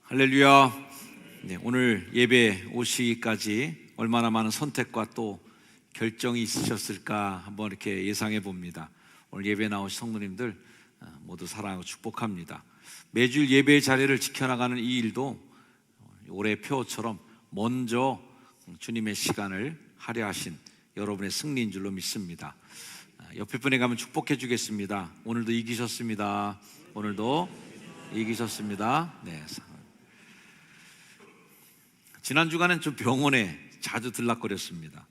할렐루야. 네, 오늘 예배 오시기까지 얼마나 많은 선택과 또 결정이 있으셨을까 한번 이렇게 예상해 봅니다. 오늘 예배 나오신 성도님들 모두 사랑하고 축복합니다. 매주 예배의 자리를 지켜나가는 이 일도 올해 표어처럼 먼저 주님의 시간을 할애하신 여러분의 승리인 줄로 믿습니다. 옆에 분에 가면 축복해 주겠습니다. 오늘도 이기셨습니다. 오늘도 이기셨습니다. 네. 지난 주간엔 좀 병원에 자주 들락거렸습니다.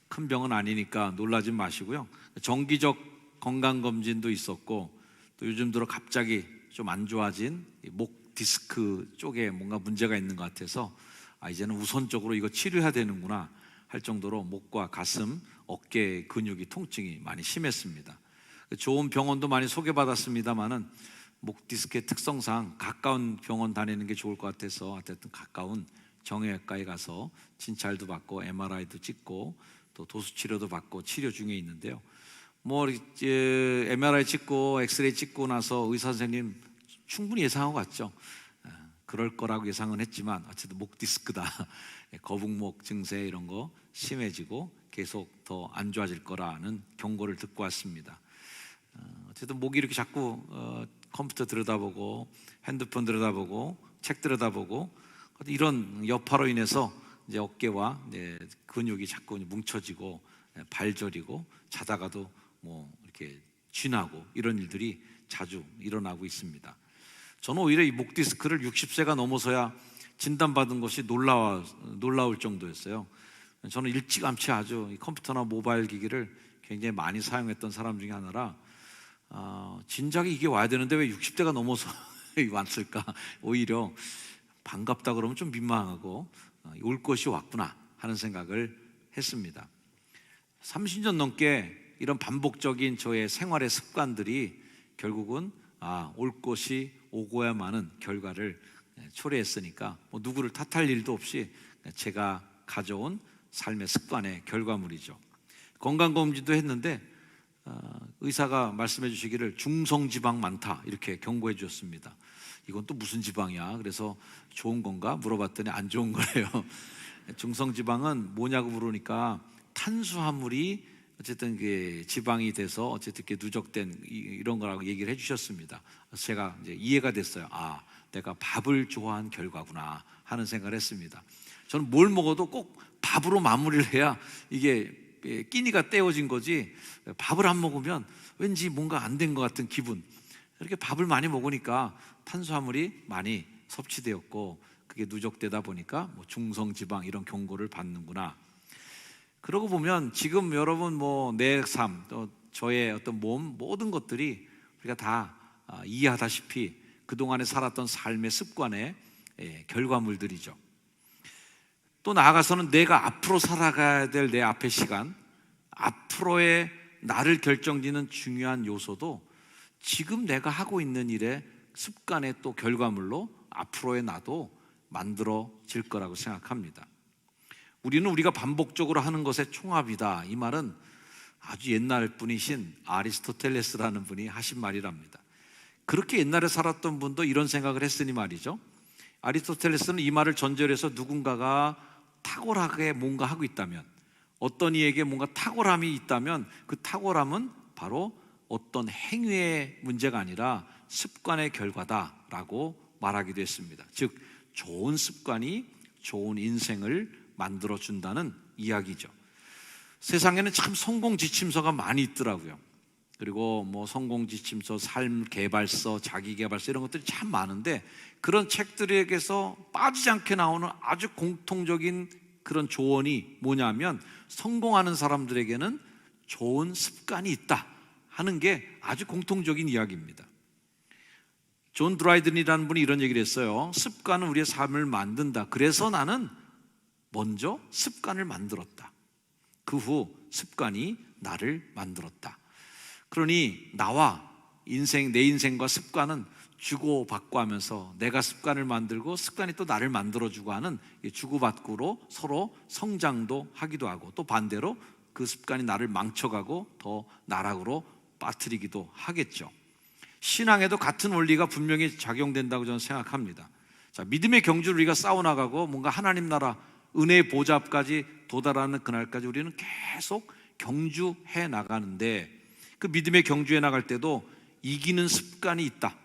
큰 병은 아니니까 놀라지 마시고요. 정기적 건강검진도 있었고, 또 요즘 들어 갑자기 좀 안 좋아진 목 디스크 쪽에 뭔가 문제가 있는 것 같아서 이제는 우선적으로 이거 치료해야 되는구나 할 정도로 목과 가슴, 어깨 근육이 통증이 많이 심했습니다. 좋은 병원도 많이 소개받았습니다만은 목 디스크의 특성상 가까운 병원 다니는 게 좋을 것 같아서 어쨌든 가까운 정형외과에 가서 진찰도 받고 MRI도 찍고 또 도수치료도 받고 치료 중에 있는데요. 이제 MRI 찍고 엑스레이 찍고 나서 의사 선생님 충분히 예상하고 갔죠. 그럴 거라고 예상은 했지만 어쨌든 목 디스크다, 거북목 증세 이런 거 심해지고 계속 더 안 좋아질 거라는 경고를 듣고 왔습니다. 어쨌든 목이 이렇게 자꾸 컴퓨터 들여다보고 핸드폰 들여다보고 책 들여다보고 이런 여파로 인해서 이제 어깨와 근육이 자꾸 뭉쳐지고 발저리고 자다가도 이렇게 쥐나고 이런 일들이 자주 일어나고 있습니다. 저는 오히려 이 목 디스크를 60세가 넘어서야 진단받은 것이 놀라울 정도였어요. 저는 일찌감치 아주 이 컴퓨터나 모바일 기기를 굉장히 많이 사용했던 사람 중에 하나라 진작에 이게 와야 되는데 왜 60대가 넘어서 왔을까. 오히려 반갑다 그러면 좀 민망하고 올 것이 왔구나 하는 생각을 했습니다. 30년 넘게 이런 반복적인 저의 생활의 습관들이 결국은 올 것이 오고야만은 결과를 초래했으니까 누구를 탓할 일도 없이 제가 가져온 삶의 습관의 결과물이죠. 건강검진도 했는데 의사가 말씀해 주시기를 중성지방 많다 이렇게 경고해 주셨습니다. 이건 또 무슨 지방이야? 그래서 좋은 건가? 물어봤더니 안 좋은 거래요. 중성지방은 뭐냐고 물으니까 탄수화물이 어쨌든 그 지방이 돼서 어쨌든 이렇게 누적된 이런 거라고 얘기를 해주셨습니다. 그래서 제가 이제 이해가 됐어요. 내가 밥을 좋아한 결과구나 하는 생각을 했습니다. 저는 뭘 먹어도 꼭 밥으로 마무리를 해야 이게 끼니가 떼어진 거지, 밥을 안 먹으면 왠지 뭔가 안 된 것 같은 기분. 이렇게 밥을 많이 먹으니까 탄수화물이 많이 섭취되었고 그게 누적되다 보니까 중성지방 이런 경고를 받는구나. 그러고 보면 지금 여러분 내 삶, 또 저의 어떤 몸 모든 것들이 우리가 다 이해하다시피 그동안에 살았던 삶의 습관의 결과물들이죠. 또 나아가서는 내가 앞으로 살아가야 될 내 앞의 시간, 앞으로의 나를 결정짓는 중요한 요소도 지금 내가 하고 있는 일의 습관의 또 결과물로 앞으로의 나도 만들어질 거라고 생각합니다. 우리는 우리가 반복적으로 하는 것의 총합이다. 이 말은 아주 옛날 분이신 아리스토텔레스라는 분이 하신 말이랍니다. 그렇게 옛날에 살았던 분도 이런 생각을 했으니 말이죠. 아리스토텔레스는 이 말을 전제로 해서 누군가가 탁월하게 뭔가 하고 있다면, 어떤 이에게 뭔가 탁월함이 있다면 그 탁월함은 바로 어떤 행위의 문제가 아니라 습관의 결과다라고 말하기도 했습니다. 즉 좋은 습관이 좋은 인생을 만들어준다는 이야기죠. 세상에는 참 성공 지침서가 많이 있더라고요. 그리고 성공 지침서, 삶 개발서, 자기 개발서 이런 것들이 참 많은데 그런 책들에게서 빠지지 않게 나오는 아주 공통적인 그런 조언이 뭐냐면 성공하는 사람들에게는 좋은 습관이 있다 하는 게 아주 공통적인 이야기입니다. 존 드라이든이라는 분이 이런 얘기를 했어요. 습관은 우리의 삶을 만든다. 그래서 나는 먼저 습관을 만들었다. 그 후 습관이 나를 만들었다. 그러니 나와 내 인생과 습관은 주고받고 하면서 내가 습관을 만들고 습관이 또 나를 만들어주고 하는 주고받고로 서로 성장도 하기도 하고, 또 반대로 그 습관이 나를 망쳐가고 더 나락으로 빠뜨리기도 하겠죠. 신앙에도 같은 원리가 분명히 작용된다고 저는 생각합니다. 자, 믿음의 경주를 우리가 싸워나가고 뭔가 하나님 나라 은혜의 보좌 앞까지 도달하는 그날까지 우리는 계속 경주해 나가는데, 그 믿음의 경주해 나갈 때도 이기는 습관이 있다.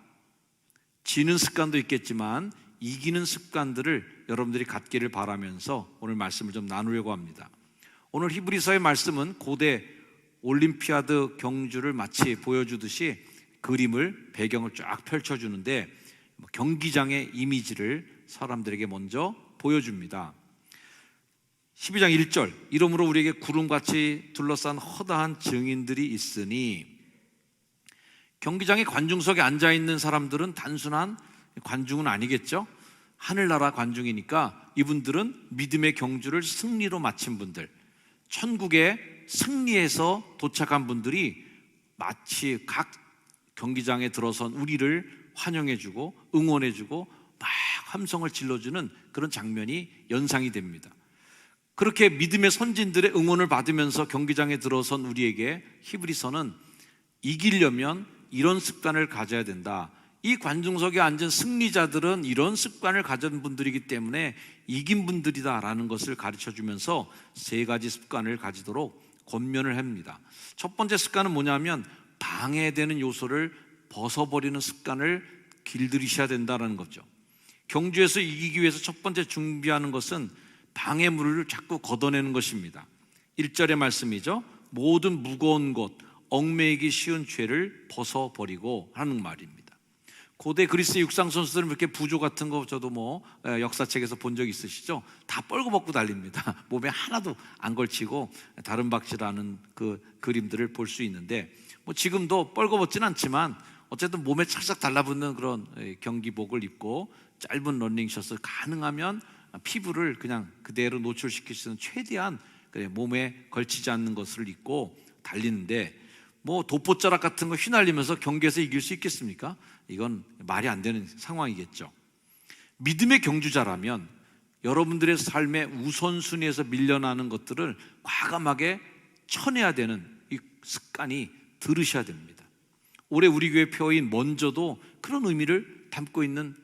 지는 습관도 있겠지만 이기는 습관들을 여러분들이 갖기를 바라면서 오늘 말씀을 좀 나누려고 합니다. 오늘 히브리서의 말씀은 고대 올림피아드 경주를 마치 보여주듯이 그림을, 배경을 쫙 펼쳐주는데 경기장의 이미지를 사람들에게 먼저 보여줍니다. 12장 1절, 이러므로 우리에게 구름같이 둘러싼 허다한 증인들이 있으니, 경기장의 관중석에 앉아있는 사람들은 단순한 관중은 아니겠죠. 하늘나라 관중이니까 이분들은 믿음의 경주를 승리로 마친 분들, 천국에 승리해서 도착한 분들이 마치 각 경기장에 들어선 우리를 환영해주고 응원해주고 막 함성을 질러주는 그런 장면이 연상이 됩니다. 그렇게 믿음의 선진들의 응원을 받으면서 경기장에 들어선 우리에게 히브리서는 이기려면 이런 습관을 가져야 된다. 이 관중석에 앉은 승리자들은 이런 습관을 가진 분들이기 때문에 이긴 분들이다라는 것을 가르쳐주면서 세 가지 습관을 가지도록 권면을 합니다. 첫 번째 습관은 뭐냐면 방해되는 요소를 벗어버리는 습관을 길들이셔야 된다는 거죠. 경주에서 이기기 위해서 첫 번째 준비하는 것은 방해물을 자꾸 걷어내는 것입니다. 1절의 말씀이죠. 모든 무거운 것, 얽매이기 쉬운 죄를 벗어버리고 하는 말입니다. 고대 그리스 육상 선수들은 이렇게 부조 같은 거 저도 역사책에서 본 적 있으시죠? 다 뻘거벗고 달립니다. 몸에 하나도 안 걸치고 다른 박질하는 그 그림들을 볼 수 있는데, 지금도 뻘거벗진 않지만 어쨌든 몸에 착착 달라붙는 그런 경기복을 입고 짧은 러닝셔츠, 가능하면 피부를 그냥 그대로 노출시킬 수 있는 최대한 몸에 걸치지 않는 것을 입고 달리는데, 도포자락 같은 거 휘날리면서 경기에서 이길 수 있겠습니까? 이건 말이 안 되는 상황이겠죠. 믿음의 경주자라면 여러분들의 삶의 우선순위에서 밀려나는 것들을 과감하게 쳐내야 되는 이 습관이 들으셔야 됩니다. 올해 우리 교회 표어인 먼저도 그런 의미를 담고 있는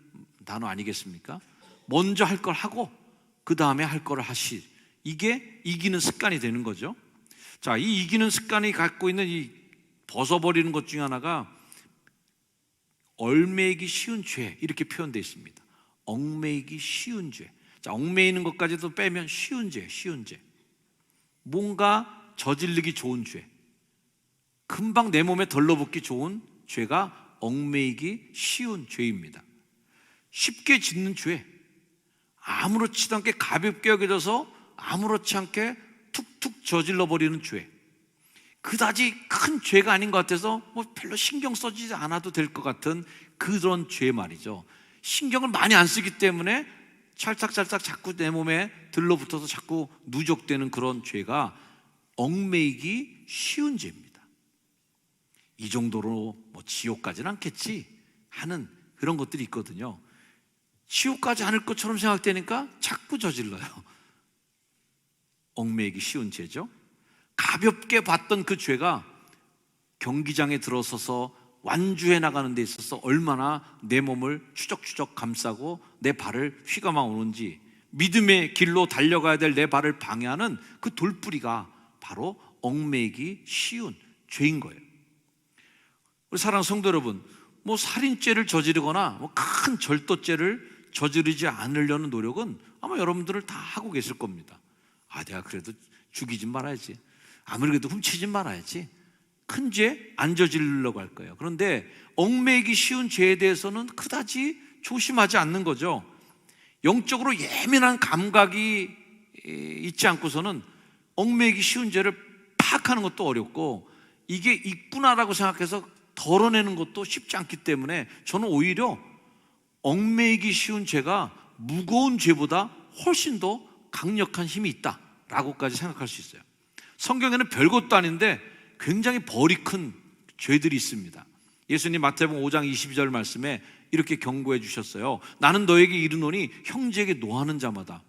단어 아니겠습니까? 먼저 할 걸 하고 그 다음에 할 걸 하시, 이게 이기는 습관이 되는 거죠. 자, 이 이기는 습관이 갖고 있는 이 벗어버리는 것 중에 하나가 얽매이기 쉬운 죄, 이렇게 표현되어 있습니다. 얽매이기 쉬운 죄. 자, 얽매이는 것까지도 빼면 쉬운 죄, 쉬운 죄. 뭔가 저지르기 좋은 죄, 금방 내 몸에 덜러붙기 좋은 죄가 얽매이기 쉬운 죄입니다. 쉽게 짓는 죄, 아무렇지도 않게 가볍게 여겨져서 아무렇지 않게 툭툭 저질러 버리는 죄, 그다지 큰 죄가 아닌 것 같아서 별로 신경 써지지 않아도 될 것 같은 그런 죄 말이죠. 신경을 많이 안 쓰기 때문에 찰싹찰싹 자꾸 내 몸에 들러붙어서 자꾸 누적되는 그런 죄가 얽매이기 쉬운 죄입니다. 이 정도로 지옥 가지는 않겠지 하는 그런 것들이 있거든요. 지옥 가지 않을 것처럼 생각되니까 자꾸 저질러요. 얽매이기 쉬운 죄죠. 가볍게 봤던 그 죄가 경기장에 들어서서 완주해 나가는 데 있어서 얼마나 내 몸을 추적추적 감싸고 내 발을 휘감아 오는지, 믿음의 길로 달려가야 될 내 발을 방해하는 그 돌뿌리가 바로 얽매이기 쉬운 죄인 거예요. 우리 사랑하는 성도 여러분, 살인죄를 저지르거나 큰 절도죄를 저지르지 않으려는 노력은 아마 여러분들을 다 하고 계실 겁니다. 내가 그래도 죽이진 말아야지, 아무래도 훔치진 말아야지, 큰 죄 안 저지르려고 할 거예요. 그런데 얽매이기 쉬운 죄에 대해서는 그다지 조심하지 않는 거죠. 영적으로 예민한 감각이 있지 않고서는 얽매이기 쉬운 죄를 파악하는 것도 어렵고, 이게 있구나라고 생각해서 덜어내는 것도 쉽지 않기 때문에 저는 오히려 얽매이기 쉬운 죄가 무거운 죄보다 훨씬 더 강력한 힘이 있다라고까지 생각할 수 있어요. 성경에는 별것도 아닌데 굉장히 벌이 큰 죄들이 있습니다. 예수님 마태복음 5장 22절 말씀에 이렇게 경고해 주셨어요. 나는 너에게 이르노니 형제에게 노하는 자마다.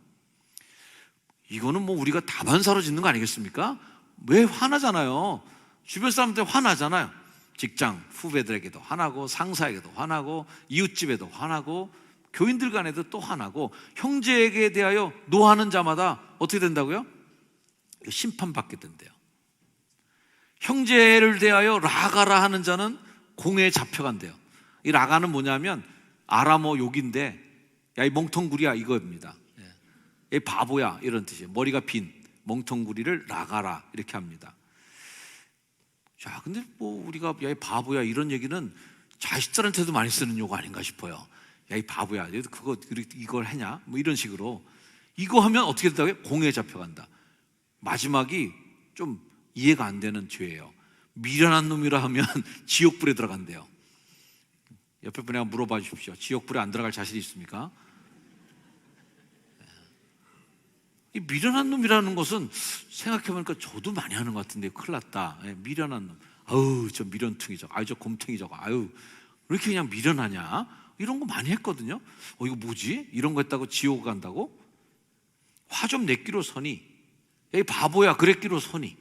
이거는 우리가 다반사로 짓는 거 아니겠습니까? 왜 화나잖아요. 주변 사람들 화나잖아요. 직장 후배들에게도 화나고, 상사에게도 화나고, 이웃집에도 화나고, 교인들 간에도 또 하나고, 형제에게 대하여 노하는 자마다 어떻게 된다고요? 심판받게 된대요. 형제를 대하여 라가라 하는 자는 공회에 잡혀간대요. 이 라가는 뭐냐면 아람어 욕인데, 야 이 멍텅구리야 이거입니다. 이 바보야 이런 뜻이에요. 머리가 빈 멍텅구리를 라가라 이렇게 합니다. 자, 근데 뭐 우리가 야 이 바보야 이런 얘기는 자식들한테도 많이 쓰는 용어 아닌가 싶어요. 야 이 바보야 그거 이걸 하냐 뭐 이런 식으로. 이거 하면 어떻게 된다고요? 공회에 잡혀간다. 마지막이 좀 이해가 안 되는 죄예요. 미련한 놈이라 하면 지옥불에 들어간대요. 옆에 분에게 물어봐 주십시오. 지옥불에 안 들어갈 자신 있습니까? 이 미련한 놈이라는 것은 생각해보니까 저도 많이 하는 것 같은데 큰일 났다. 미련한 놈. 아유 저 미련퉁이 저거, 아유 저 곰탱이 저거, 아유 왜 이렇게 그냥 미련하냐, 이런 거 많이 했거든요. 이거 뭐지? 이런 거 했다고 지옥 간다고? 화 좀 냈기로 서니, 야 이 바보야 그랬기로 서니,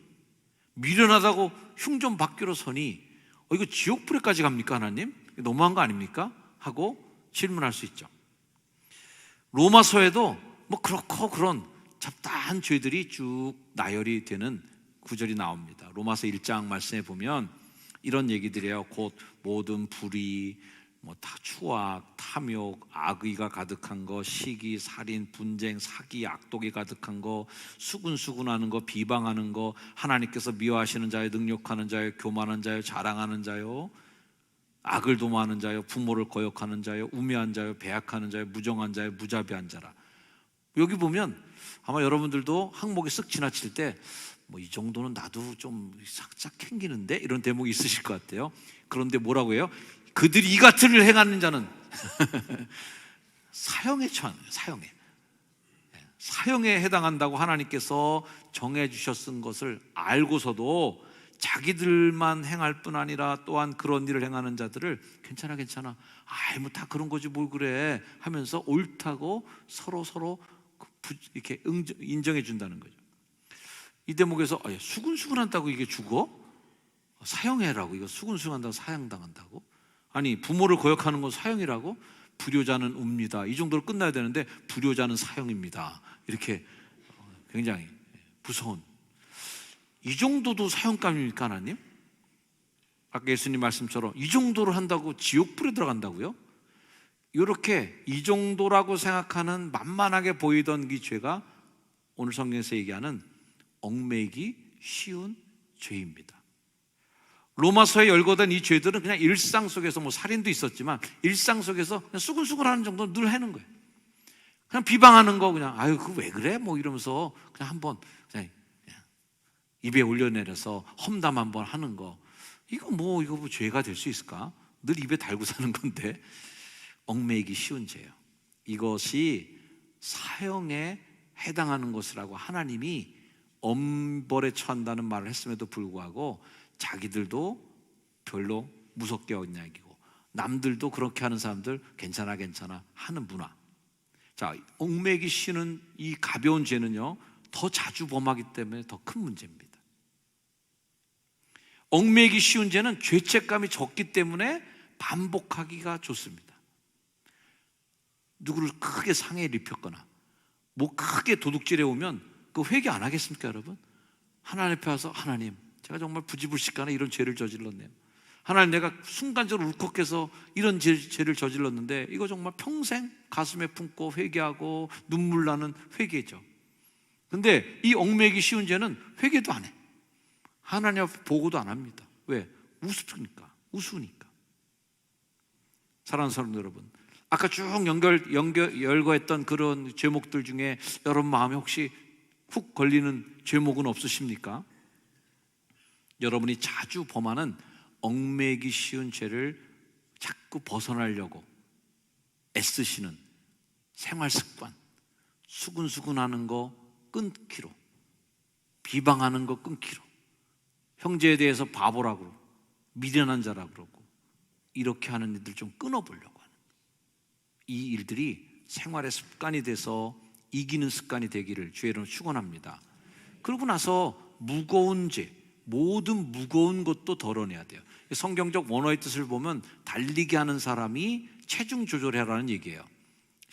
미련하다고 흉 좀 받기로 서니, 이거 지옥불에까지 갑니까 하나님? 너무한 거 아닙니까? 하고 질문할 수 있죠. 로마서에도 뭐 그렇고 그런 잡다한 죄들이 쭉 나열이 되는 구절이 나옵니다. 로마서 1장 말씀에 보면 이런 얘기들이에요. 곧 모든 불의, 뭐 추악, 탐욕, 악의가 가득한 거, 시기, 살인, 분쟁, 사기, 악독이 가득한 거, 수군수군하는 거, 비방하는 거, 하나님께서 미워하시는 자요, 능욕하는 자요, 교만한 자요, 자랑하는 자요, 악을 도모하는 자요, 부모를 거역하는 자요, 우매한 자요, 배약하는 자요, 무정한 자요, 무자비한 자라. 여기 보면 아마 여러분들도 항목이 쓱 지나칠 때 뭐 이 정도는 나도 좀 살짝 캥기는데 이런 대목이 있으실 것 같아요. 그런데 뭐라고 해요? 그들이 이 같은 일을 행하는 자는 사형에 처한 거예요. 사형에 해당한다고 하나님께서 정해주셨은 것을 알고서도 자기들만 행할 뿐 아니라 또한 그런 일을 행하는 자들을 괜찮아 아이 뭐 다 그런 거지 뭘 그래 하면서 옳다고 서로 이렇게 인정해 준다는 거죠. 이 대목에서 수군수군한다고 이게 죽어? 사형해라고. 이거 수군수군한다고 사형당한다고? 아니 부모를 거역하는 건 사형이라고? 불효자는 웁니다. 이 정도로 끝나야 되는데 불효자는 사형입니다. 이렇게 굉장히 무서운, 이 정도도 사형감입니까 하나님? 아까 예수님 말씀처럼 이 정도로 한다고 지옥불에 들어간다고요? 이렇게 이 정도라고 생각하는 만만하게 보이던 이 죄가 오늘 성경에서 얘기하는 얽매이기 쉬운 죄입니다. 로마서에 열거된 이 죄들은 그냥 일상 속에서 뭐 살인도 있었지만 일상 속에서 그냥 수근수근하는 정도는 늘 하는 거예요. 그냥 비방하는 거 그냥 아유 그거 왜 그래 뭐 이러면서 그냥 한번 그냥 입에 올려내려서 험담 한번 하는 거, 이거 뭐 죄가 될 수 있을까? 늘 입에 달고 사는 건데 얽매이기 쉬운 죄예요. 이것이 사형에 해당하는 것이라고 하나님이 엄벌에 처한다는 말을 했음에도 불구하고 자기들도 별로 무섭게 여기고 남들도 그렇게 하는 사람들 괜찮아 하는 문화. 자, 얽매이기 쉬운 이 가벼운 죄는요 더 자주 범하기 때문에 더 큰 문제입니다. 얽매이기 쉬운 죄는 죄책감이 적기 때문에 반복하기가 좋습니다. 누구를 크게 상해를 입혔거나 뭐 크게 도둑질해 오면 그 회개 안 하겠습니까 여러분? 하나님 앞에 와서 하나님 제가 정말 부지불식간에 이런 죄를 저질렀네요. 하나님 내가 순간적으로 울컥해서 이런 죄를 저질렀는데 이거 정말 평생 가슴에 품고 회개하고 눈물 나는 회개죠. 근데 이 얽매이기 쉬운 죄는 회개도 안 해. 하나님 앞에 보고도 안 합니다. 왜? 우스우니까. 사랑하는 사람 여러분, 아까 쭉 열거했던 그런 제목들 중에 여러분 마음에 혹시 훅 걸리는 제목은 없으십니까? 여러분이 자주 범하는 얽매이기 쉬운 죄를 자꾸 벗어나려고 애쓰시는 생활 습관, 수근수근하는 거 끊기로, 비방하는 거 끊기로, 형제에 대해서 바보라고 미련한 자라고 그러고 이렇게 하는 일들 좀 끊어보려고 하는, 이 일들이 생활의 습관이 돼서 이기는 습관이 되기를 주의 이름으로 축원합니다. 그러고 나서 무거운 죄, 모든 무거운 것도 덜어내야 돼요. 성경적 원어의 뜻을 보면 달리게 하는 사람이 체중 조절해라는 얘기예요.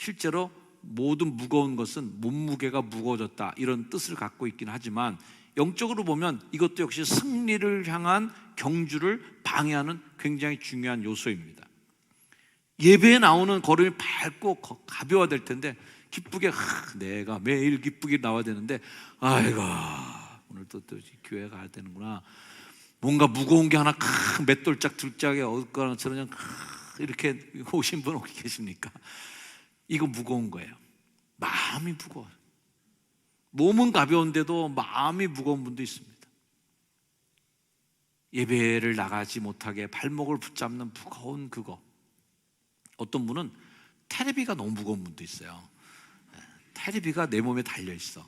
실제로 모든 무거운 것은 몸무게가 무거워졌다 이런 뜻을 갖고 있긴 하지만 영적으로 보면 이것도 역시 승리를 향한 경주를 방해하는 굉장히 중요한 요소입니다. 예배에 나오는 걸음이 밝고 가벼워야 될 텐데 기쁘게 내가 매일 기쁘게 나와야 되는데 아이고 오늘 또 교회 가야 되는구나. 뭔가 무거운 게 하나 맷돌짝 둘짝에 어긋거나처럼 이렇게 오신 분 혹시 계십니까? 이거 무거운 거예요. 마음이 무거워요. 몸은 가벼운데도 마음이 무거운 분도 있습니다. 예배를 나가지 못하게 발목을 붙잡는 무거운 그거. 어떤 분은 테레비가 너무 무거운 분도 있어요. 테레비가 내 몸에 달려있어.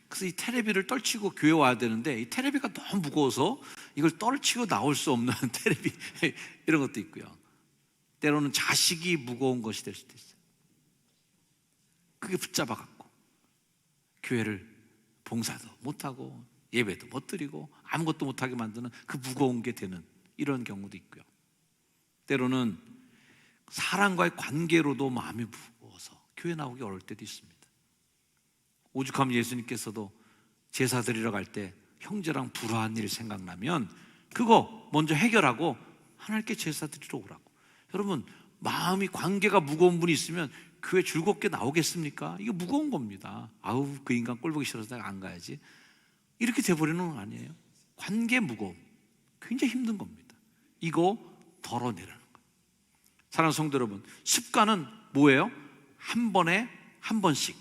그래서 이 테레비를 떨치고 교회 와야 되는데 이 테레비가 너무 무거워서 이걸 떨치고 나올 수 없는 테레비 이런 것도 있고요. 때로는 자식이 무거운 것이 될 수도 있어요. 그게 붙잡아갖고 교회를 봉사도 못하고 예배도 못 드리고 아무것도 못하게 만드는 그 무거운 게 되는 이런 경우도 있고요. 때로는 사람과의 관계로도 마음이 무거워서 교회 나오기 어려울 때도 있습니다. 오죽하면 예수님께서도 제사 드리러 갈 때 형제랑 불화한 일 생각나면 그거 먼저 해결하고 하나님께 제사 드리러 오라고. 여러분 마음이 관계가 무거운 분이 있으면 교회 즐겁게 나오겠습니까? 이거 무거운 겁니다. 아우 그 인간 꼴 보기 싫어서 내가 안 가야지 이렇게 돼버리는 건 아니에요. 관계 무거움 굉장히 힘든 겁니다. 이거 덜어내라는 거예요. 사랑하는 성도 여러분, 습관은 뭐예요? 한 번에 한 번씩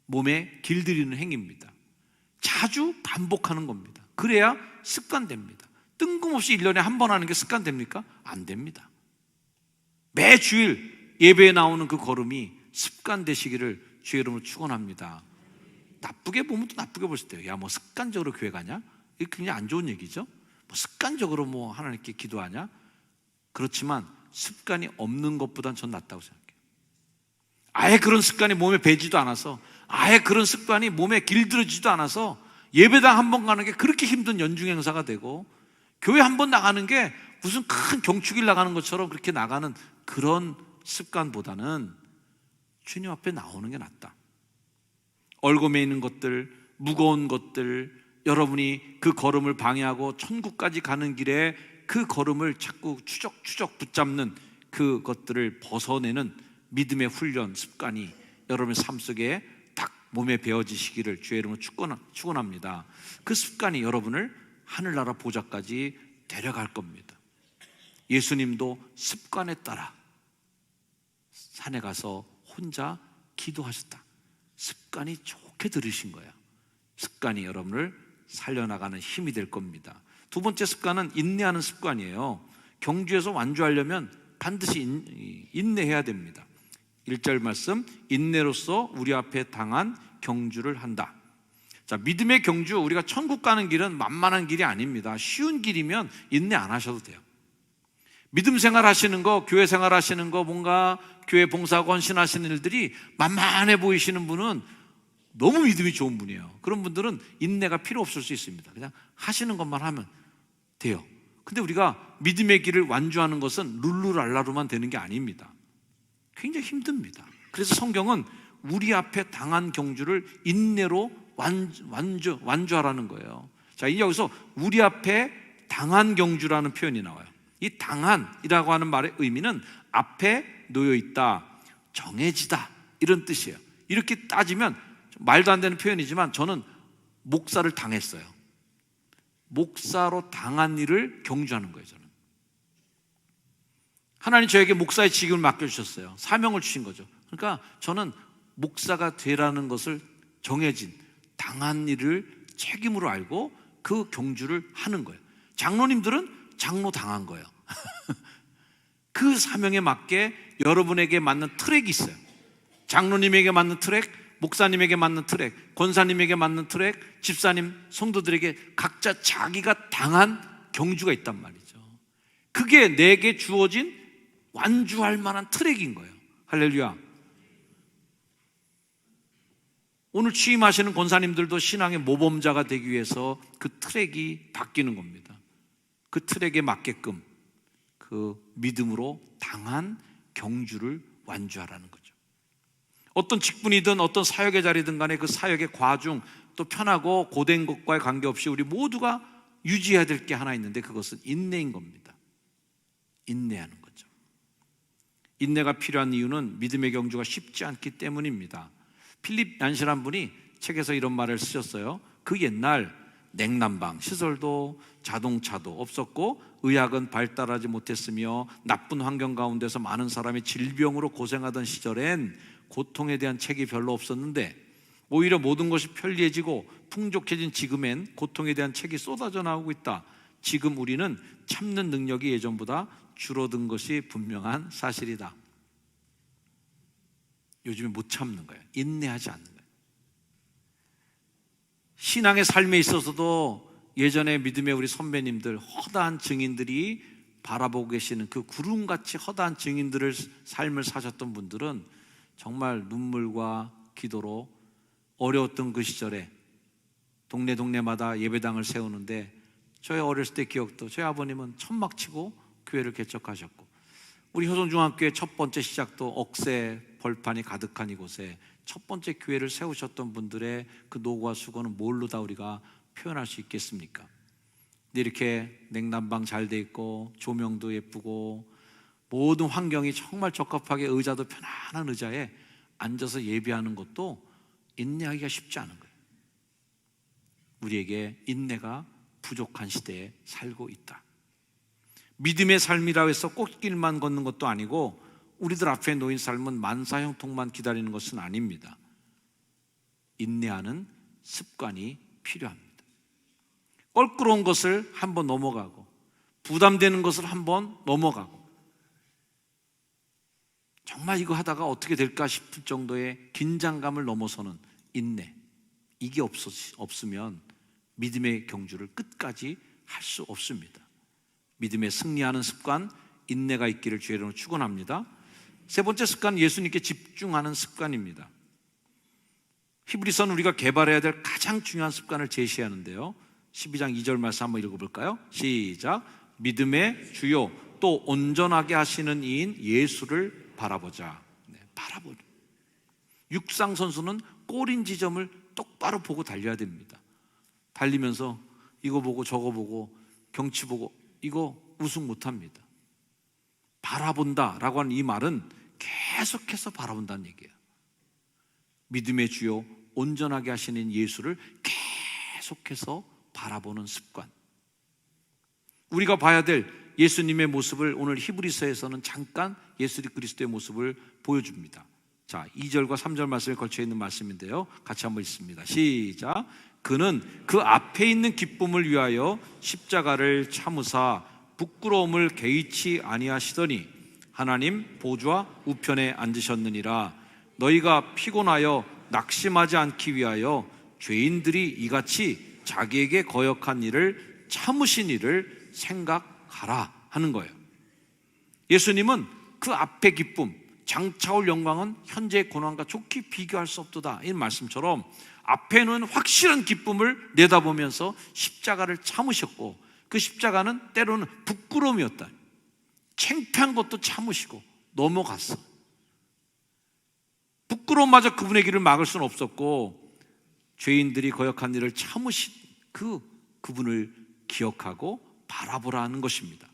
몸에 길들이는 행위입니다. 자주 반복하는 겁니다. 그래야 습관됩니다. 뜬금없이 1년에 한 번 하는 게 습관됩니까? 안 됩니다. 매주일 예배에 나오는 그 걸음이 습관 되시기를 주의 이름으로 축원합니다. 나쁘게 보면 또 나쁘게 볼 수 있대요. 야, 뭐 습관적으로 교회 가냐? 이게 굉장히 안 좋은 얘기죠. 뭐 습관적으로 뭐 하나님께 기도하냐? 그렇지만 습관이 없는 것보단 전 낫다고 생각해요. 아예 그런 습관이 몸에 배지도 않아서, 아예 그런 습관이 몸에 길들여지지도 않아서 예배당 한 번 가는 게 그렇게 힘든 연중 행사가 되고 교회 한 번 나가는 게 무슨 큰 경축일 나가는 것처럼 그렇게 나가는 그런 습관보다는 주님 앞에 나오는 게 낫다. 얼굴에 있는 것들, 무거운 것들, 여러분이 그 걸음을 방해하고 천국까지 가는 길에 그 걸음을 자꾸 추적 붙잡는 그것들을 벗어내는 믿음의 훈련, 습관이 여러분의 삶 속에 딱 몸에 배어지시기를 주의 이름으로 축원합니다. 그 습관이 여러분을 하늘나라 보좌까지 데려갈 겁니다. 예수님도 습관에 따라 산에 가서 혼자 기도하셨다. 습관이 좋게 들으신 거예요. 습관이 여러분을 살려나가는 힘이 될 겁니다. 두 번째 습관은 인내하는 습관이에요. 경주에서 완주하려면 반드시 인내해야 됩니다. 1절 말씀, 인내로서 우리 앞에 당한 경주를 한다. 자, 믿음의 경주, 우리가 천국 가는 길은 만만한 길이 아닙니다. 쉬운 길이면 인내 안 하셔도 돼요. 믿음 생활 하시는 거, 교회 생활 하시는 거, 뭔가 교회 봉사하고 헌신하시는 일들이 만만해 보이시는 분은 너무 믿음이 좋은 분이에요. 그런 분들은 인내가 필요 없을 수 있습니다. 그냥 하시는 것만 하면 돼요. 근데 우리가 믿음의 길을 완주하는 것은 룰루랄라로만 되는 게 아닙니다. 굉장히 힘듭니다. 그래서 성경은 우리 앞에 당한 경주를 인내로 완주하라는 거예요. 자, 여기서 우리 앞에 당한 경주라는 표현이 나와요. 이 당한이라고 하는 말의 의미는 앞에 놓여 있다, 정해지다 이런 뜻이에요. 이렇게 따지면 말도 안 되는 표현이지만 저는 목사를 당했어요. 목사로 당한 일을 경주하는 거예요. 저는 하나님 저에게 목사의 직임을 맡겨주셨어요. 사명을 주신 거죠. 그러니까 저는 목사가 되라는 것을 정해진 당한 일을 책임으로 알고 그 경주를 하는 거예요. 장로님들은 장로 당한 거예요. 그 사명에 맞게 여러분에게 맞는 트랙이 있어요. 장로님에게 맞는 트랙, 목사님에게 맞는 트랙, 권사님에게 맞는 트랙, 집사님, 성도들에게 각자 자기가 당한 경주가 있단 말이죠. 그게 내게 주어진 완주할 만한 트랙인 거예요. 할렐루야. 오늘 취임하시는 권사님들도 신앙의 모범자가 되기 위해서 그 트랙이 바뀌는 겁니다. 그 트랙에 맞게끔 그 믿음으로 당한 경주를 완주하라는 거죠. 어떤 직분이든 어떤 사역의 자리든 간에 그 사역의 과중, 또 편하고 고된 것과의 관계없이 우리 모두가 유지해야 될 게 하나 있는데 그것은 인내인 겁니다. 인내하는 거죠. 인내가 필요한 이유는 믿음의 경주가 쉽지 않기 때문입니다. 필립 얀시란 분이 책에서 이런 말을 쓰셨어요. 그 옛날 냉난방, 시설도 자동차도 없었고 의학은 발달하지 못했으며 나쁜 환경 가운데서 많은 사람이 질병으로 고생하던 시절엔 고통에 대한 책이 별로 없었는데 오히려 모든 것이 편리해지고 풍족해진 지금엔 고통에 대한 책이 쏟아져 나오고 있다. 지금 우리는 참는 능력이 예전보다 줄어든 것이 분명한 사실이다. 요즘에 못 참는 거예요. 인내하지 않는 거예요. 신앙의 삶에 있어서도 예전에 믿음의 우리 선배님들, 허다한 증인들이 바라보고 계시는 그 구름같이 허다한 증인들을 삶을 사셨던 분들은 정말 눈물과 기도로 어려웠던 그 시절에 동네마다 예배당을 세우는데 저희 어렸을 때 기억도 저희 아버님은 천막 치고 교회를 개척하셨고 우리 효성중학교의 첫 번째 시작도 억새 벌판이 가득한 이곳에 첫 번째 교회를 세우셨던 분들의 그 노고와 수고는 뭘로 다 우리가 표현할 수 있겠습니까? 근데 이렇게 냉난방 잘 돼 있고 조명도 예쁘고 모든 환경이 정말 적합하게 의자도 편안한 의자에 앉아서 예배하는 것도 인내하기가 쉽지 않은 거예요. 우리에게 인내가 부족한 시대에 살고 있다. 믿음의 삶이라고 해서 꽃길만 걷는 것도 아니고 우리들 앞에 놓인 삶은 만사형통만 기다리는 것은 아닙니다. 인내하는 습관이 필요합니다. 껄끄러운 것을 한번 넘어가고 부담되는 것을 한번 넘어가고 정말 이거 하다가 어떻게 될까 싶을 정도의 긴장감을 넘어서는 인내, 이게 없으면 믿음의 경주를 끝까지 할 수 없습니다. 믿음에 승리하는 습관, 인내가 있기를 주의 이름으로 축원합니다. 세 번째 습관, 예수님께 집중하는 습관입니다. 히브리서는 우리가 개발해야 될 가장 중요한 습관을 제시하는데요, 12장 2절 말씀 한번 읽어볼까요? 시작. 믿음의 주요 또 온전하게 하시는 이인 예수를 바라보자. 바라보자. 육상 선수는 골인 지점을 똑바로 보고 달려야 됩니다. 달리면서 이거 보고 저거 보고 경치 보고 이거 우승 못합니다. 바라본다라고 하는 이 말은 계속해서 바라본다는 얘기예요. 믿음의 주요 온전하게 하시는 예수를 계속해서 바라보는 습관. 우리가 봐야 될 예수님의 모습을 오늘 히브리서에서는 잠깐 예수 그리스도의 모습을 보여줍니다. 자, 2절과 3절 말씀에 걸쳐 있는 말씀인데요, 같이 한번 읽습니다. 시작. 그는 그 앞에 있는 기쁨을 위하여 십자가를 참으사 부끄러움을 개의치 아니하시더니 하나님 보좌 우편에 앉으셨느니라. 너희가 피곤하여 낙심하지 않기 위하여 죄인들이 이같이 자기에게 거역한 일을 참으신 일을 생각하라 하는 거예요. 예수님은 그 앞의 기쁨, 장차올 영광은 현재의 고난과 좋게 비교할 수 없도다, 이 말씀처럼 앞에는 확실한 기쁨을 내다보면서 십자가를 참으셨고 그 십자가는 때로는 부끄러움이었다. 창피한 것도 참으시고 넘어갔어. 부끄러움마저 그분의 길을 막을 수는 없었고 죄인들이 거역한 일을 참으신 그분을 기억하고 바라보라는 것입니다.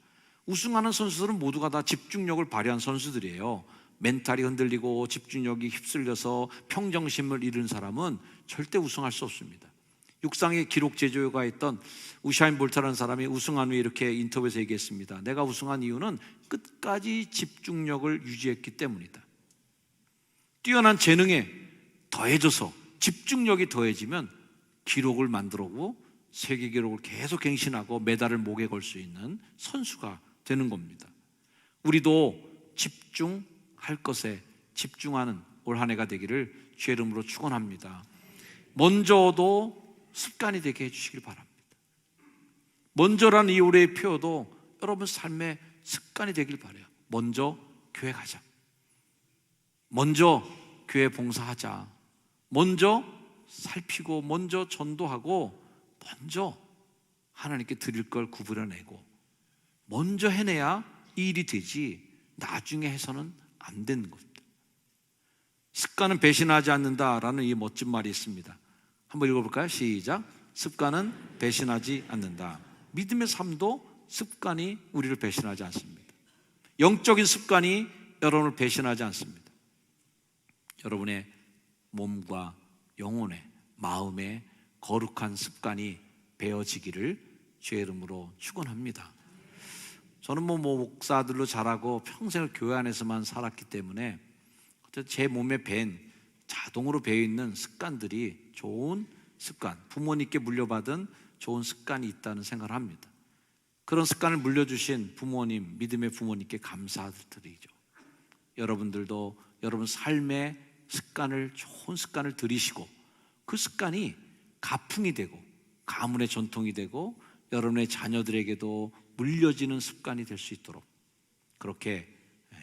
우승하는 선수들은 모두가 다 집중력을 발휘한 선수들이에요. 멘탈이 흔들리고 집중력이 휩쓸려서 평정심을 잃은 사람은 절대 우승할 수 없습니다. 육상의 기록 제조가 있던 우샤인 볼트라는 사람이 우승한 후에 이렇게 인터뷰에서 얘기했습니다. 내가 우승한 이유는 끝까지 집중력을 유지했기 때문이다. 뛰어난 재능에 더해져서 집중력이 더해지면 기록을 만들어오고 세계 기록을 계속 갱신하고 메달을 목에 걸 수 있는 선수가 되는 겁니다. 우리도 집중할 것에 집중하는 올 한 해가 되기를 주의 이름으로 축원합니다. 먼저도 습관이 되게 해주시길 바랍니다. 먼저라는 이 올해의 표어도 여러분 삶의 습관이 되길 바라요. 먼저 교회 가자, 먼저 교회 봉사하자, 먼저 살피고 먼저 전도하고 먼저 하나님께 드릴 걸 구부려내고 먼저 해내야 이 일이 되지 나중에 해서는 안 되는 겁니다. 습관은 배신하지 않는다라는 이 멋진 말이 있습니다. 한번 읽어볼까요? 시작. 습관은 배신하지 않는다. 믿음의 삶도 습관이 우리를 배신하지 않습니다. 영적인 습관이 여러분을 배신하지 않습니다. 여러분의 몸과 영혼의 마음의 거룩한 습관이 배어지기를 주의 이름으로 축원합니다. 저는 목사들로 자라고 평생을 교회 안에서만 살았기 때문에 제 몸에 자동으로 배어있는 습관들이 좋은 습관, 부모님께 물려받은 좋은 습관이 있다는 생각을 합니다. 그런 습관을 물려주신 부모님, 믿음의 부모님께 감사드리죠. 여러분들도 여러분 삶의 습관을, 좋은 습관을 들이시고 그 습관이 가풍이 되고 가문의 전통이 되고 여러분의 자녀들에게도 물려지는 습관이 될 수 있도록 그렇게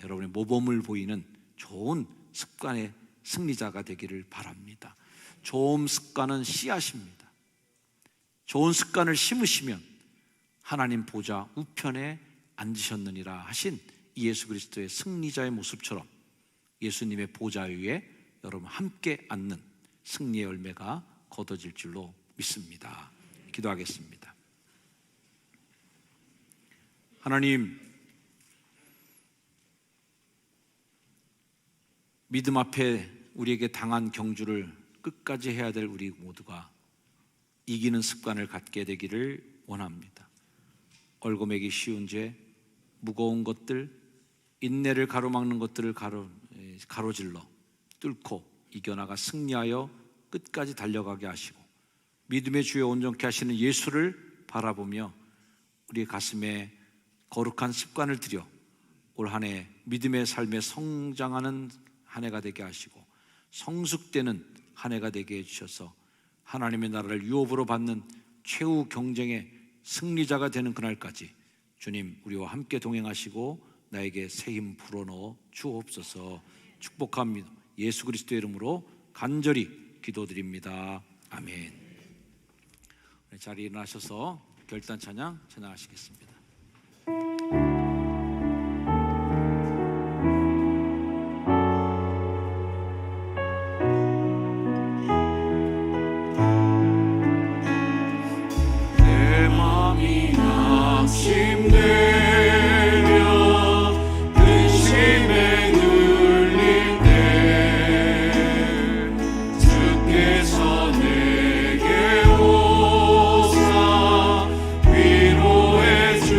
여러분의 모범을 보이는 좋은 습관의 승리자가 되기를 바랍니다. 좋은 습관은 씨앗입니다. 좋은 습관을 심으시면 하나님 보좌 우편에 앉으셨느니라 하신 예수 그리스도의 승리자의 모습처럼 예수님의 보좌 위에 여러분 함께 앉는 승리의 열매가 거둬질 줄로 믿습니다. 기도하겠습니다. 하나님, 믿음 앞에 우리에게 당한 경주를 끝까지 해야 될 우리 모두가 이기는 습관을 갖게 되기를 원합니다. 얽어매기 쉬운 죄, 무거운 것들, 인내를 가로막는 것들을 가로질러 뚫고 이겨나가 승리하여 끝까지 달려가게 하시고 믿음의 주에 온전케 하시는 예수를 바라보며 우리 가슴에 거룩한 습관을 들여 올 한 해 믿음의 삶에 성장하는 한 해가 되게 하시고 성숙되는 한 해가 되게 해주셔서 하나님의 나라를 유업으로 받는 최후 경쟁의 승리자가 되는 그날까지 주님 우리와 함께 동행하시고 나에게 새 힘 불어넣어 주옵소서. 축복합니다. 예수 그리스도의 이름으로 간절히 기도드립니다. 아멘. 자리에 일어나셔서 결단 찬양 찬양하시겠습니다. 내 맘이 낙심되며 근심에 눌릴 때 주께서 내게 오사 위로해 주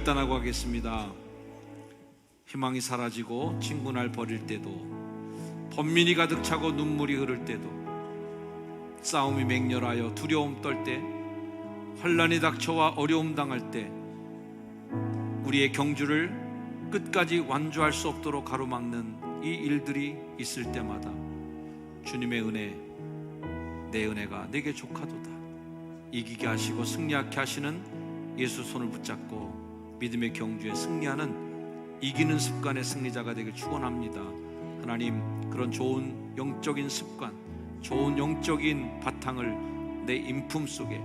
결단하고 하겠습니다. 희망이 사라지고 친구 날 버릴 때도, 번민이 가득 차고 눈물이 흐를 때도, 싸움이 맹렬하여 두려움 떨 때, 환난이 닥쳐와 어려움 당할 때, 우리의 경주를 끝까지 완주할 수 없도록 가로막는 이 일들이 있을 때마다 주님의 은혜, 내 은혜가 내게 족하도다, 이기게 하시고 승리하게 하시는 예수 손을 붙잡고 믿음의 경주에 승리하는 이기는 습관의 승리자가 되길 축원합니다. 하나님, 그런 좋은 영적인 습관, 좋은 영적인 바탕을 내 인품 속에,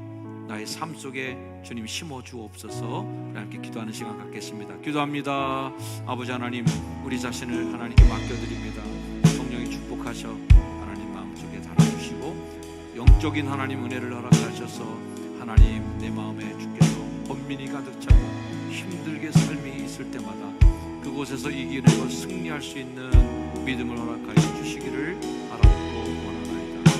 나의 삶 속에 주님 심어 주옵소서. 함께 기도하는 시간 갖겠습니다. 기도합니다. 아버지 하나님, 우리 자신을 하나님께 맡겨드립니다. 성령이 축복하셔 하나님 마음속에 달아주시고, 영적인 하나님 은혜를 허락하셔서 하나님 내 마음에 주께서 번민이 가득 차고 힘들게 삶이 있을 때마다 그곳에서 이기는 것, 승리할 수 있는 믿음을 허락하여 주시기를 바라고 원하나이다.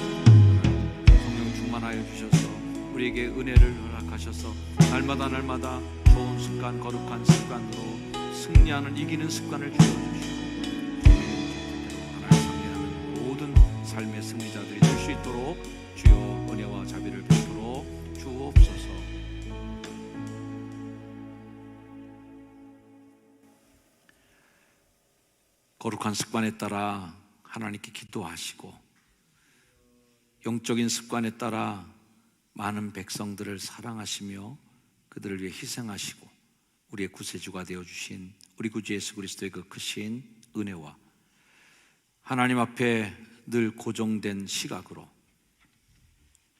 성령 충만하여 주셔서 우리에게 은혜를 허락하셔서 날마다 좋은 습관, 거룩한 습관으로 승리하는, 이기는 습관을 주셔주시고 하나님 승리하는 모든 삶의 승리자들이 될 수 있도록 주여 은혜와 자비를 베풀어 주옵소서. 거룩한 습관에 따라 하나님께 기도하시고, 영적인 습관에 따라 많은 백성들을 사랑하시며 그들을 위해 희생하시고 우리의 구세주가 되어주신 우리 구주 예수 그리스도의 그 크신 은혜와 하나님 앞에 늘 고정된 시각으로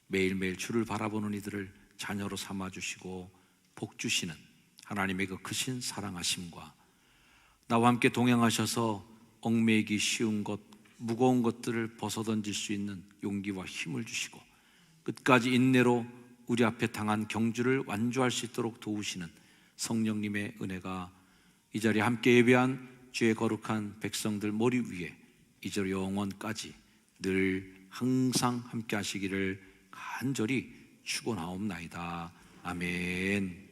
매일매일 주를 바라보는 이들을 자녀로 삼아주시고 복주시는 하나님의 그 크신 사랑하심과 나와 함께 동행하셔서 얽매이기 쉬운 것, 무거운 것들을 벗어던질 수 있는 용기와 힘을 주시고 끝까지 인내로 우리 앞에 당한 경주를 완주할 수 있도록 도우시는 성령님의 은혜가 이 자리에 함께 예배한 주의 거룩한 백성들 머리 위에 이제 영원까지 늘 항상 함께 하시기를 간절히 축원하옵나이다. 아멘.